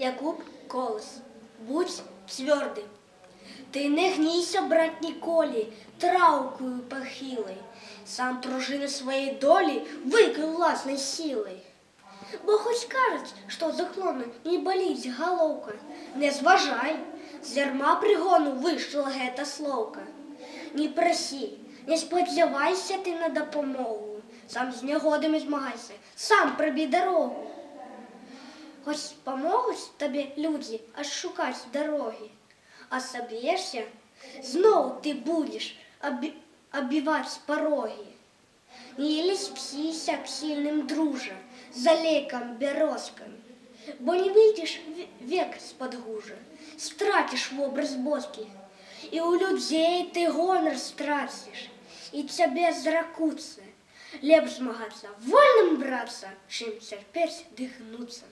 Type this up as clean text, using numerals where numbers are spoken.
Якуб Колес, будь твердий. Ти не гнійся, брат, ніколі, травкою похилий. Сам пружини своєї долі викрив власної сили. Бо хоч кажуть, що з уклону не болить головка, не зважай, з ярма пригону вийшла гета словка. Не проси, не сподівайся ти на допомогу, сам з негодами змагайся, сам пробій дорогу. Хоч помогуть тобі люди аж шукати дороги, а соб'єшся, знов ти будеш оббивати пороги. Не ліспсися к сильным дружа, за леком березками, бо не выйдешь век с-под гужа, стратишь в образ боски, и у людей ты гонор стратишь, и тебе зракуться. Лепш змагаться, вольным браться, чим терпеть дихнуться.